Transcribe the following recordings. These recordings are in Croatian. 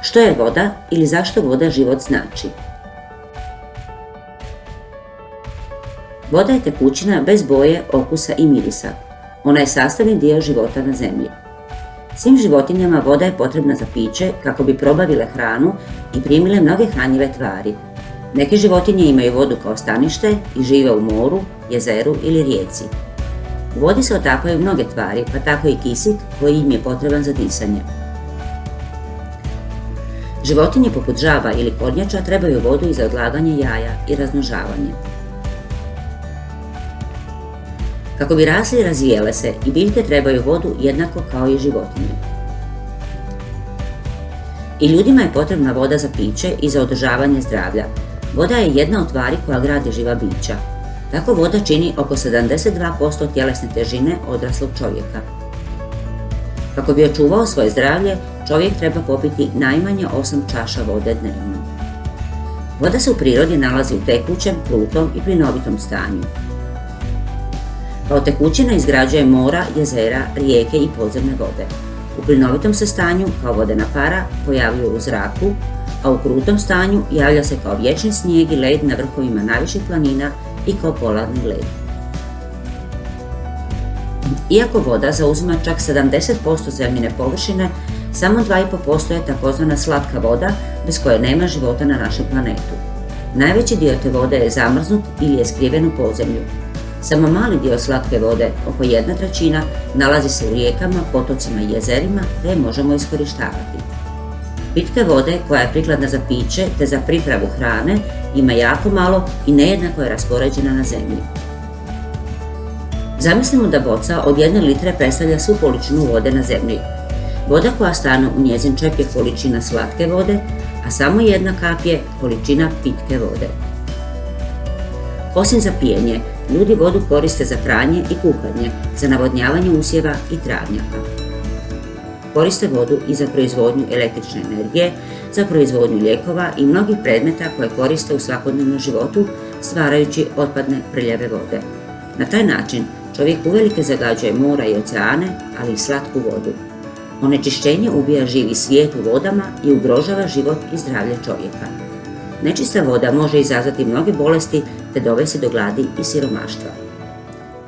Što je voda ili zašto voda život znači? Voda je tekućina bez boje, okusa i mirisa. Ona je sastavni dio života na zemlji. Svim životinjama voda je potrebna za piće kako bi probavile hranu i primile mnoge hranjive tvari. Neke životinje imaju vodu kao stanište i žive u moru, jezeru ili rijeci. U vodi se otapaju mnoge tvari, pa tako i kisik koji im je potreban za disanje. Životinje poput žaba ili kornjača trebaju vodu i za odlaganje jaja i razmnožavanje. Kako bi rasli i razvijele se, i biljke trebaju vodu jednako kao i životinje. I ljudima je potrebna voda za piće i za održavanje zdravlja. Voda je jedna od tvari koja gradi živa bića. Tako voda čini oko 72% tjelesne težine odraslog čovjeka. Kako bi očuvao svoje zdravlje, čovjek treba popiti najmanje 8 čaša vode dnevno. Voda se u prirodi nalazi u tekućem, krutom i plinovitom stanju. Kao tekućina izgrađuje mora, jezera, rijeke i podzemne vode. U plinovitom se stanju kao vodena para pojavljuje u zraku, a u krutom stanju javlja se kao vječni snijeg i led na vrhovima najviših planina i kao polarni led. Iako voda zauzima čak 70% zemljine površine, samo 2,5% je takozvana slatka voda bez koje nema života na našem planetu. Najveći dio te vode je zamrznut ili je skriven u podzemlju. Samo mali dio slatke vode, oko 1/3, nalazi se u rijekama, potocima i jezerima te je možemo iskorištavati. Pitke vode, koja je prikladna za piće te za pripravu hrane, ima jako malo i nejednako je raspoređena na zemlji. Zamislimo da boca od 1 litre predstavlja svu količinu vode na zemlji. Voda koja stane u njezin čep je količina slatke vode, a samo 1 kap je količina pitke vode. Osim za pijenje, ljudi vodu koriste za pranje i kupanje, za navodnjavanje usjeva i travnjaka. Koriste vodu i za proizvodnju električne energije, za proizvodnju lijekova i mnogih predmeta koje koriste u svakodnevnom životu, stvarajući otpadne prljave vode. Na taj način čovjek uvelike zagađuje mora i oceane, ali i slatku vodu. Onečišćenje ubija živi svijet u vodama i ugrožava život i zdravlje čovjeka. Nečista voda može izazvati mnoge bolesti te dovesti do gladi i siromaštva.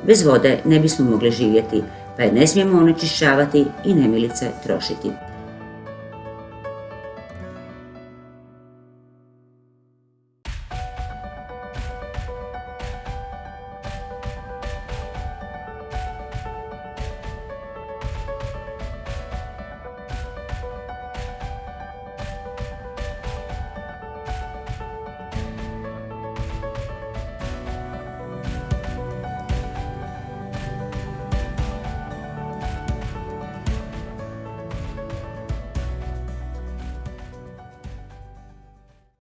Bez vode ne bismo mogli živjeti, pa je ne smijemo onečišćavati i nemilice trošiti.